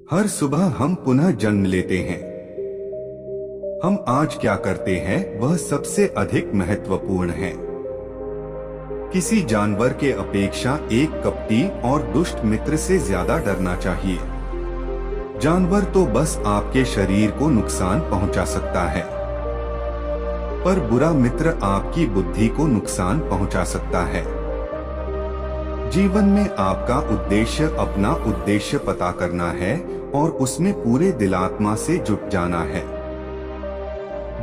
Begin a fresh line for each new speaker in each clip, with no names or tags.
हर सुबह हम पुनः जन्म लेते हैं। हम आज क्या करते हैं वह सबसे अधिक महत्वपूर्ण है। किसी जानवर के अपेक्षा एक कपटी और दुष्ट मित्र से ज्यादा डरना चाहिए। जानवर तो बस आपके शरीर को नुकसान पहुंचा सकता है, पर बुरा मित्र आपकी बुद्धि को नुकसान पहुंचा सकता है। जीवन में आपका उद्देश्य अपना उद्देश्य पता करना है और उसमें पूरे दिलात्मा से जुट जाना है।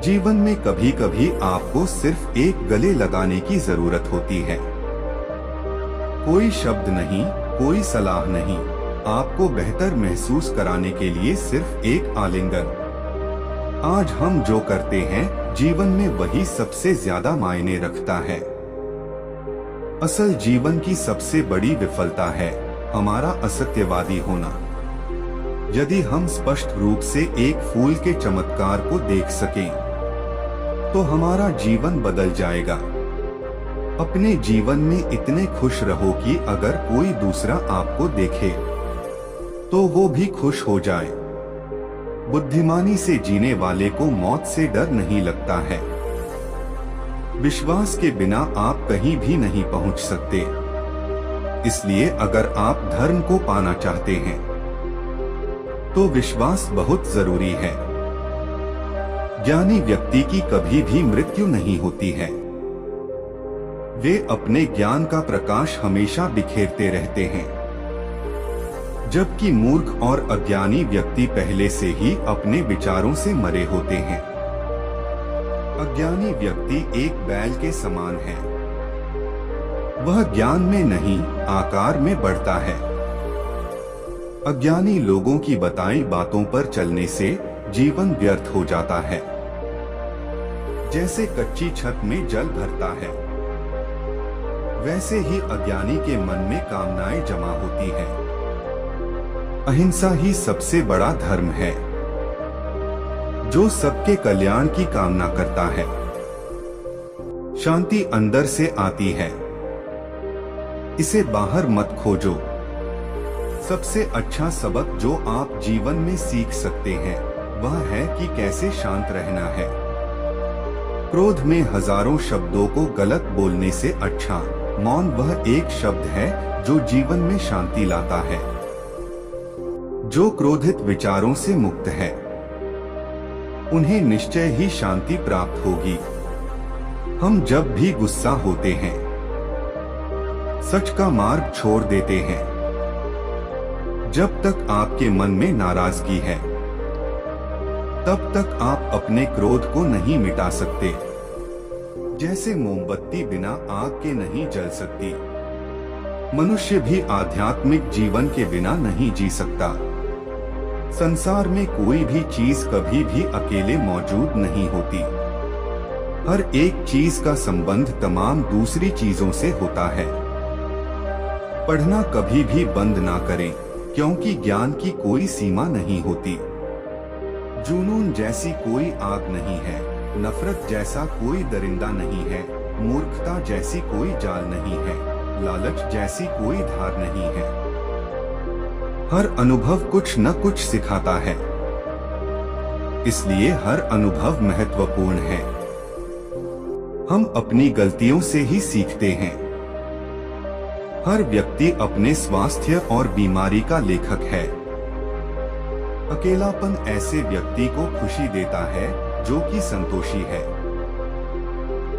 जीवन में कभी कभी आपको सिर्फ एक गले लगाने की जरूरत होती है। कोई शब्द नहीं, कोई सलाह नहीं, आपको बेहतर महसूस कराने के लिए सिर्फ एक आलिंगन। आज हम जो करते हैं जीवन में वही सबसे ज्यादा मायने रखता है। असल जीवन की सबसे बड़ी विफलता है हमारा असत्यवादी होना। यदि हम स्पष्ट रूप से एक फूल के चमत्कार को देख सकें, तो हमारा जीवन बदल जाएगा। अपने जीवन में इतने खुश रहो कि अगर कोई दूसरा आपको देखे तो वो भी खुश हो जाए। बुद्धिमानी से जीने वाले को मौत से डर नहीं लगता है। विश्वास के बिना आप कहीं भी नहीं पहुंच सकते। इसलिए अगर आप धर्म को पाना चाहते हैं तो विश्वास बहुत जरूरी है। ज्ञानी व्यक्ति की कभी भी मृत्यु नहीं होती है। वे अपने ज्ञान का प्रकाश हमेशा बिखेरते रहते हैं, जबकि मूर्ख और अज्ञानी व्यक्ति पहले से ही अपने विचारों से मरे होते हैं। अज्ञानी व्यक्ति एक बैल के समान है। वह ज्ञान में नहीं, आकार में बढ़ता है। अज्ञानी लोगों की बताई बातों पर चलने से जीवन व्यर्थ हो जाता है। जैसे कच्ची छत में जल भरता है, वैसे ही अज्ञानी के मन में कामनाएं जमा होती हैं। अहिंसा ही सबसे बड़ा धर्म है, जो सबके कल्याण की कामना करता है। शांति अंदर से आती है, इसे बाहर मत खोजो। सबसे अच्छा सबक जो आप जीवन में सीख सकते हैं वह है कि कैसे शांत रहना है। क्रोध में हजारों शब्दों को गलत बोलने से अच्छा मौन वह एक शब्द है जो जीवन में शांति लाता है। जो क्रोधित विचारों से मुक्त है उन्हें निश्चय ही शांति प्राप्त होगी। हम जब भी गुस्सा होते हैं सच का मार्ग छोड़ देते हैं। जब तक आपके मन में नाराजगी है तब तक आप अपने क्रोध को नहीं मिटा सकते। जैसे मोमबत्ती बिना आग के नहीं जल सकती, मनुष्य भी आध्यात्मिक जीवन के बिना नहीं जी सकता। संसार में कोई भी चीज कभी भी अकेले मौजूद नहीं होती। हर एक चीज का संबंध तमाम दूसरी चीजों से होता है। पढ़ना कभी भी बंद ना करें, क्योंकि ज्ञान की कोई सीमा नहीं होती। जुनून जैसी कोई आग नहीं है, नफरत जैसा कोई दरिंदा नहीं है, मूर्खता जैसी कोई जाल नहीं है, लालच जैसी कोई धार नहीं है। हर अनुभव कुछ न कुछ सिखाता है, इसलिए हर अनुभव महत्वपूर्ण है। हम अपनी गलतियों से ही सीखते हैं। हर व्यक्ति अपने स्वास्थ्य और बीमारी का लेखक है। अकेलापन ऐसे व्यक्ति को खुशी देता है जो कि संतोषी है,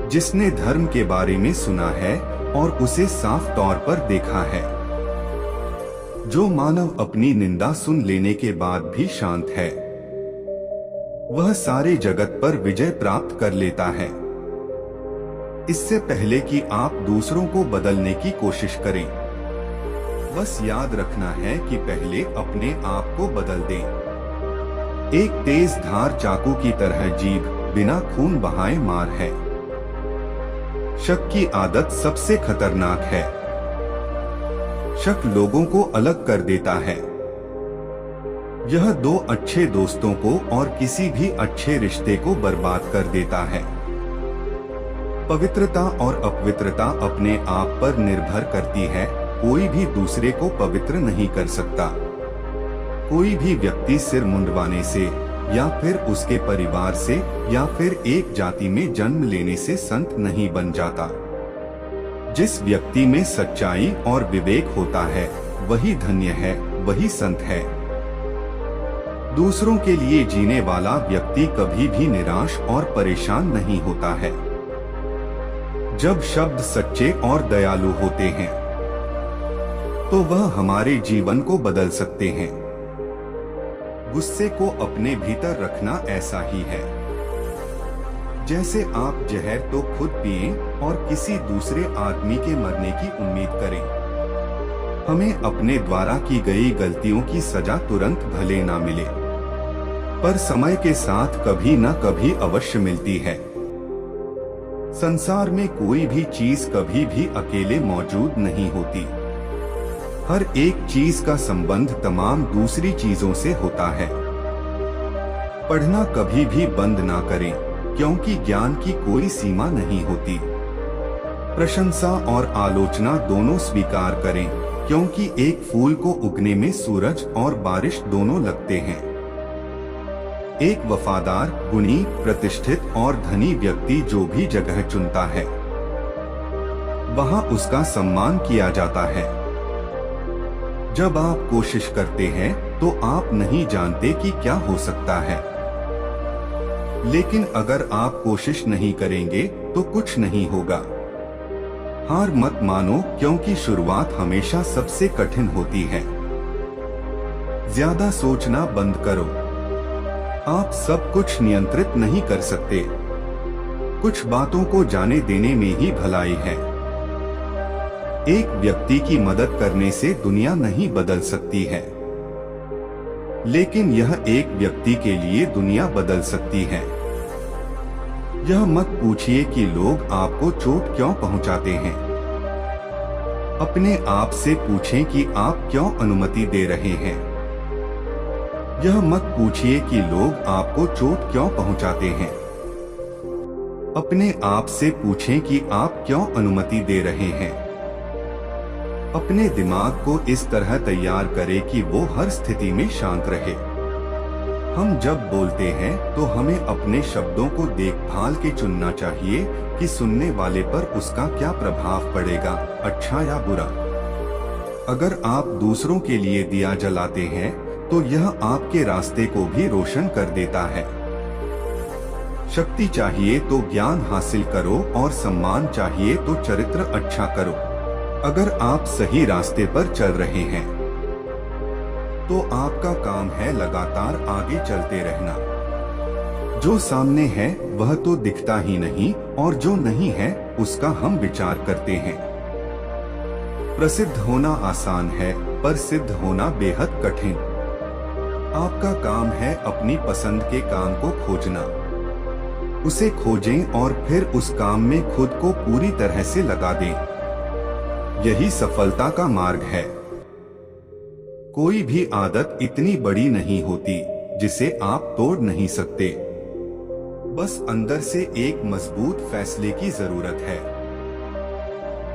जिसने धर्म के बारे में सुना है और उसे साफ तौर पर देखा है। जो मानव अपनी निंदा सुन लेने के बाद भी शांत है, वह सारे जगत पर विजय प्राप्त कर लेता है। इससे पहले कि आप दूसरों को बदलने की कोशिश करें, बस याद रखना है कि पहले अपने आप को बदल दें। एक तेज धार चाकू की तरह जीभ बिना खून बहाए मार है। शक की आदत सबसे खतरनाक है। शक लोगों को अलग कर देता है। यह दो अच्छे दोस्तों को और किसी भी अच्छे रिश्ते को बर्बाद कर देता है। पवित्रता और अपवित्रता अपने आप पर निर्भर करती है। कोई भी दूसरे को पवित्र नहीं कर सकता। कोई भी व्यक्ति सिर मुंडवाने से या फिर उसके परिवार से या फिर एक जाति में जन्म लेने से संत नहीं बन जाता। जिस व्यक्ति में सच्चाई और विवेक होता है वही धन्य है, वही संत है। दूसरों के लिए जीने वाला व्यक्ति कभी भी निराश और परेशान नहीं होता है। जब शब्द सच्चे और दयालु होते हैं तो वह हमारे जीवन को बदल सकते हैं। गुस्से को अपने भीतर रखना ऐसा ही है जैसे आप जहर तो खुद पिएं और किसी दूसरे आदमी के मरने की उम्मीद करें। हमें अपने द्वारा की गई गलतियों की सजा तुरंत भले ना मिले, पर समय के साथ कभी न कभी अवश्य मिलती है। संसार में कोई भी चीज कभी भी अकेले मौजूद नहीं होती। हर एक चीज का संबंध तमाम दूसरी चीजों से होता है। पढ़ना कभी भी बंद ना करें, क्योंकि ज्ञान की कोई सीमा नहीं होती। प्रशंसा और आलोचना दोनों स्वीकार करें, क्योंकि एक फूल को उगने में सूरज और बारिश दोनों लगते हैं। एक वफादार, गुणी, प्रतिष्ठित और धनी व्यक्ति जो भी जगह चुनता है वहां उसका सम्मान किया जाता है। जब आप कोशिश करते हैं तो आप नहीं जानते कि क्या हो सकता है, लेकिन अगर आप कोशिश नहीं करेंगे तो कुछ नहीं होगा। हार मत मानो, क्योंकि शुरुआत हमेशा सबसे कठिन होती है। ज्यादा सोचना बंद करो। आप सब कुछ नियंत्रित नहीं कर सकते। कुछ बातों को जाने देने में ही भलाई है। एक व्यक्ति की मदद करने से दुनिया नहीं बदल सकती है, लेकिन यह एक व्यक्ति के लिए दुनिया बदल सकती है। यह मत पूछिए कि लोग आपको चोट क्यों पहुंचाते हैं। अपने आप से पूछें कि आप क्यों अनुमति दे रहे हैं। यह मत पूछिए कि लोग आपको चोट क्यों पहुंचाते हैं। अपने आप से पूछें कि आप क्यों अनुमति दे रहे हैं। अपने दिमाग को इस तरह तैयार करें कि वो हर स्थिति में शांत रहे। हम जब बोलते हैं तो हमें अपने शब्दों को देखभाल के चुनना चाहिए कि सुनने वाले पर उसका क्या प्रभाव पड़ेगा, अच्छा या बुरा। अगर आप दूसरों के लिए दिया जलाते हैं तो यह आपके रास्ते को भी रोशन कर देता है। शक्ति चाहिए तो ज्ञान हासिल करो और सम्मान चाहिए तो चरित्र अच्छा करो। अगर आप सही रास्ते पर चल रहे हैं तो आपका काम है लगातार आगे चलते रहना। जो सामने है वह तो दिखता ही नहीं, और जो नहीं है उसका हम विचार करते हैं। प्रसिद्ध होना आसान है, पर सिद्ध होना बेहद कठिन। आपका काम है अपनी पसंद के काम को खोजना। उसे खोजें और फिर उस काम में खुद को पूरी तरह से लगा दें। यही सफलता का मार्ग है। कोई भी आदत इतनी बड़ी नहीं होती जिसे आप तोड़ नहीं सकते। बस अंदर से एक मजबूत फैसले की जरूरत है।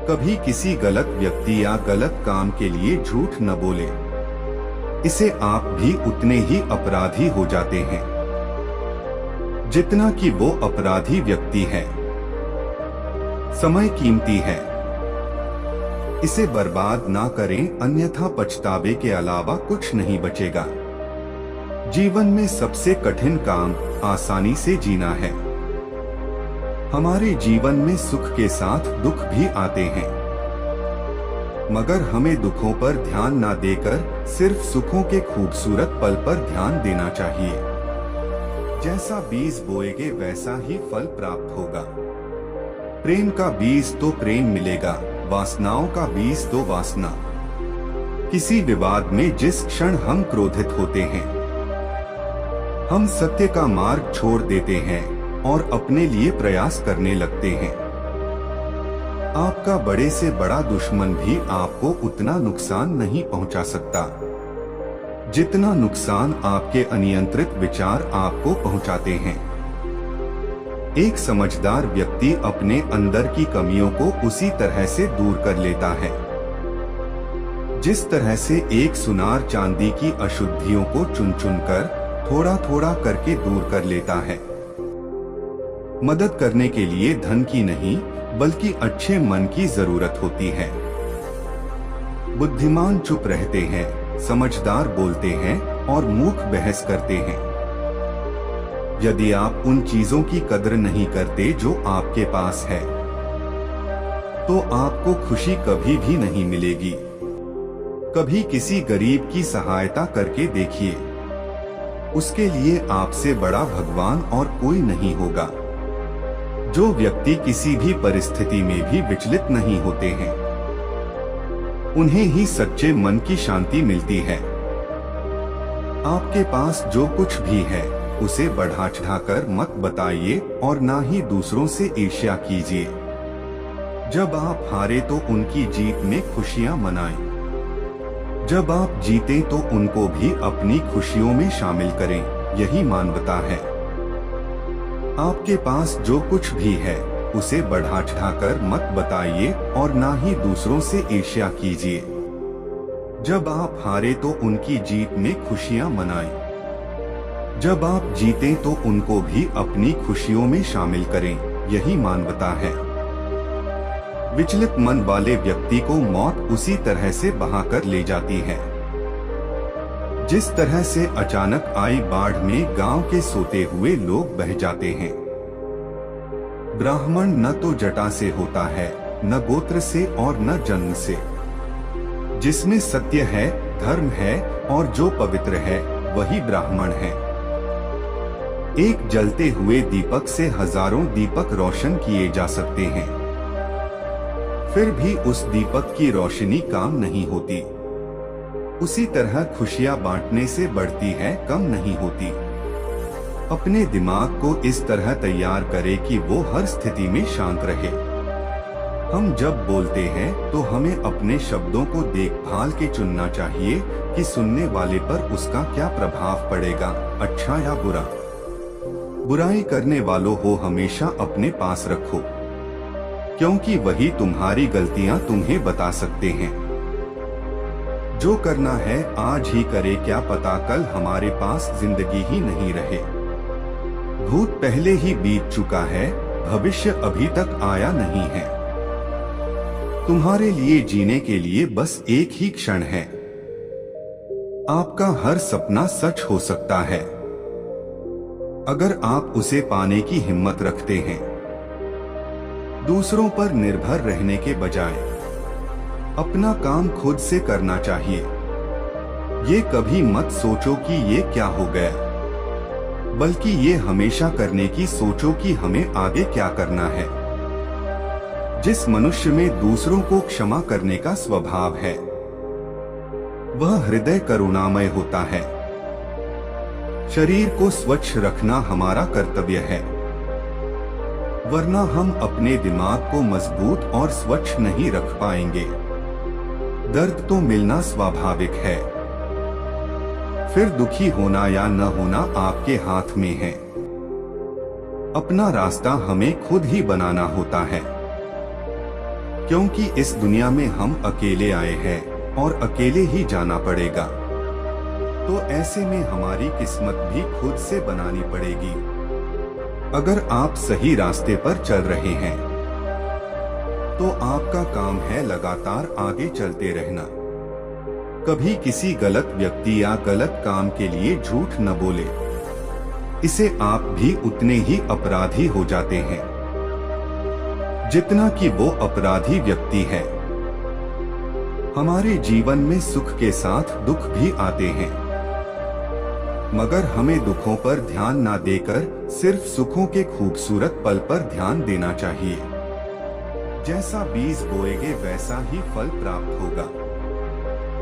कभी किसी गलत व्यक्ति या गलत काम के लिए झूठ न बोले। इसे आप भी उतने ही अपराधी हो जाते हैं जितना कि वो अपराधी व्यक्ति है। समय कीमती है, इसे बर्बाद ना करें, अन्यथा पछतावे के अलावा कुछ नहीं बचेगा। जीवन में सबसे कठिन काम आसानी से जीना है। हमारे जीवन में सुख के साथ दुख भी आते हैं, मगर हमें दुखों पर ध्यान ना देकर सिर्फ सुखों के खूबसूरत पल पर ध्यान देना चाहिए। जैसा बीज बोएगे वैसा ही फल प्राप्त होगा। प्रेम का बीज तो प्रेम मिलेगा, वासनाओं का बीज तो वासना। किसी विवाद में जिस क्षण हम क्रोधित होते हैं, हम सत्य का मार्ग छोड़ देते हैं और अपने लिए प्रयास करने लगते हैं। आपका बड़े से बड़ा दुश्मन भी आपको उतना नुकसान नहीं पहुंचा सकता जितना नुकसान आपके अनियंत्रित विचार आपको पहुंचाते हैं। एक समझदार व्यक्ति अपने अंदर की कमियों को उसी तरह से दूर कर लेता है जिस तरह से एक सुनार चांदी की अशुद्धियों को चुन चुन कर थोड़ा थोड़ा करके दूर कर लेता है। मदद करने के लिए धन की नहीं बल्कि अच्छे मन की जरूरत होती है। बुद्धिमान चुप रहते हैं, समझदार बोलते हैं और मूर्ख बहस करते हैं। यदि आप उन चीजों की कदर नहीं करते जो आपके पास है, तो आपको खुशी कभी भी नहीं मिलेगी। कभी किसी गरीब की सहायता करके देखिए, उसके लिए आपसे बड़ा भगवान और कोई नहीं होगा। जो व्यक्ति किसी भी परिस्थिति में भी विचलित नहीं होते हैं, उन्हें ही सच्चे मन की शांति मिलती है। आपके पास जो कुछ भी है उसे बढ़ा चढ़ाकर मत बताइए और ना ही दूसरों से ईर्ष्या कीजिए। जब आप हारे तो उनकी जीत में खुशियां मनाएं। जब आप जीतें तो उनको भी अपनी खुशियों में शामिल करें, यही मानवता है। आपके पास जो कुछ भी है उसे बढ़ा चढ़ाकर मत बताइए और ना ही दूसरों से ईर्ष्या कीजिए। जब आप हारे तो उनकी जीत में खुशियां मनाएं। जब आप जीतें तो उनको भी अपनी खुशियों में शामिल करें, यही मानवता है। विचलित मन वाले व्यक्ति को मौत उसी तरह से बहाकर ले जाती है जिस तरह से अचानक आई बाढ़ में गांव के सोते हुए लोग बह जाते हैं। ब्राह्मण न तो जटा से होता है, न गोत्र से और न जन्म से। जिसमें सत्य है, धर्म है और जो पवित्र है वही ब्राह्मण है। एक जलते हुए दीपक से हजारों दीपक रोशन किए जा सकते हैं, फिर भी उस दीपक की रोशनी काम नहीं होती। उसी तरह खुशियां बांटने से बढ़ती है, कम नहीं होती। अपने दिमाग को इस तरह तैयार करें कि वो हर स्थिति में शांत रहे। हम जब बोलते हैं तो हमें अपने शब्दों को देखभाल के चुनना चाहिए कि सुनने वाले पर उसका क्या प्रभाव पड़ेगा, अच्छा या बुरा। बुराई करने वालों को हमेशा अपने पास रखो, क्योंकि वही तुम्हारी गलतियां तुम्हें बता सकते हैं। जो करना है आज ही करे, क्या पता कल हमारे पास जिंदगी ही नहीं रहे। भूत पहले ही बीत चुका है, भविष्य अभी तक आया नहीं है। तुम्हारे लिए जीने के लिए बस एक ही क्षण है। आपका हर सपना सच हो सकता है अगर आप उसे पाने की हिम्मत रखते हैं। दूसरों पर निर्भर रहने के बजाय अपना काम खुद से करना चाहिए। ये कभी मत सोचो कि ये क्या हो गया, बल्कि ये हमेशा करने की सोचो कि हमें आगे क्या करना है। जिस मनुष्य में दूसरों को क्षमा करने का स्वभाव है, वह हृदय करुणामय होता है। शरीर को स्वच्छ रखना हमारा कर्तव्य है, वरना हम अपने दिमाग को मजबूत और स्वच्छ नहीं रख पाएंगे। दर्द तो मिलना स्वाभाविक है, फिर दुखी होना या न होना आपके हाथ में है। अपना रास्ता हमें खुद ही बनाना होता है, क्योंकि इस दुनिया में हम अकेले आए हैं और अकेले ही जाना पड़ेगा। तो ऐसे में हमारी किस्मत भी खुद से बनानी पड़ेगी। अगर आप सही रास्ते पर चल रहे हैं तो आपका काम है लगातार आगे चलते रहना। कभी किसी गलत व्यक्ति या गलत काम के लिए झूठ न बोले, इसे आप भी उतने ही अपराधी हो जाते हैं जितना कि वो अपराधी व्यक्ति है। हमारे जीवन में सुख के साथ दुख भी आते हैं, मगर हमें दुखों पर ध्यान ना देकर सिर्फ सुखों के खूबसूरत पल पर ध्यान देना चाहिए। जैसा बीज बोएंगे वैसा ही फल प्राप्त होगा।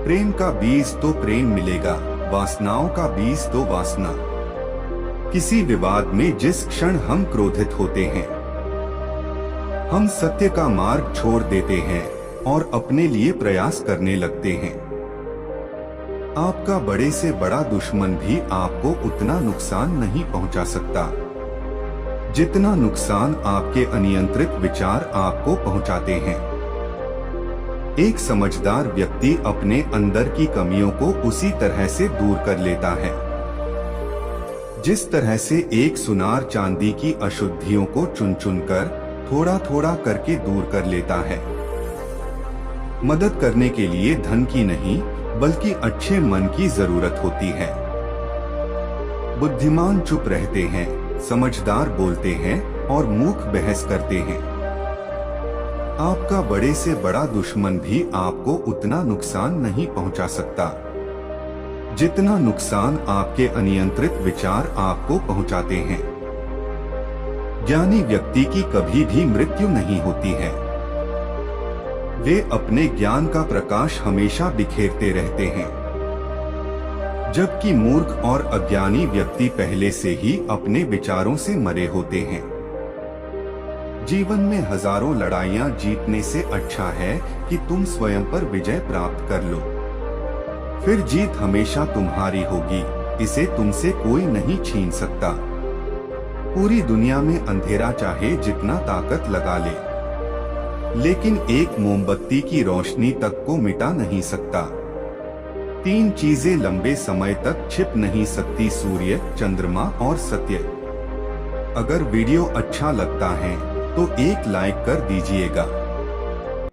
प्रेम का बीज तो प्रेम मिलेगा, वासनाओं का बीज तो वासना। किसी विवाद में जिस क्षण हम क्रोधित होते हैं, हम सत्य का मार्ग छोड़ देते हैं और अपने लिए प्रयास करने लगते हैं। आपका बड़े से बड़ा दुश्मन भी आपको उतना नुकसान नहीं पहुंचा सकता जितना नुकसान आपके अनियंत्रित विचार आपको पहुंचाते हैं। एक समझदार व्यक्ति अपने अंदर की कमियों को उसी तरह से दूर कर लेता है जिस तरह से एक सुनार चांदी की अशुद्धियों को चुन चुन कर थोड़ा थोड़ा करके दूर कर लेता है। मदद करने के लिए धन की नहीं बल्कि अच्छे मन की जरूरत होती है। बुद्धिमान चुप रहते हैं, समझदार बोलते हैं और मूर्ख बहस करते हैं। आपका बड़े से बड़ा दुश्मन भी आपको उतना नुकसान नहीं पहुंचा सकता जितना नुकसान आपके अनियंत्रित विचार आपको पहुंचाते हैं। ज्ञानी व्यक्ति की कभी भी मृत्यु नहीं होती है। वे अपने ज्ञान का प्रकाश हमेशा बिखेरते रहते हैं, जबकि मूर्ख और अज्ञानी व्यक्ति पहले से ही अपने विचारों से मरे होते हैं। जीवन में हजारों लड़ाइयां जीतने से अच्छा है कि तुम स्वयं पर विजय प्राप्त कर लो। फिर जीत हमेशा तुम्हारी होगी, इसे तुमसे कोई नहीं छीन सकता। पूरी दुनिया में अंधेरा चाहे जितना ताकत लगा ले, लेकिन एक मोमबत्ती की रोशनी तक को मिटा नहीं सकता। 3 चीजें लंबे समय तक छिप नहीं सकती, सूर्य, चंद्रमा और सत्य। अगर वीडियो अच्छा लगता है तो एक लाइक कर दीजिएगा।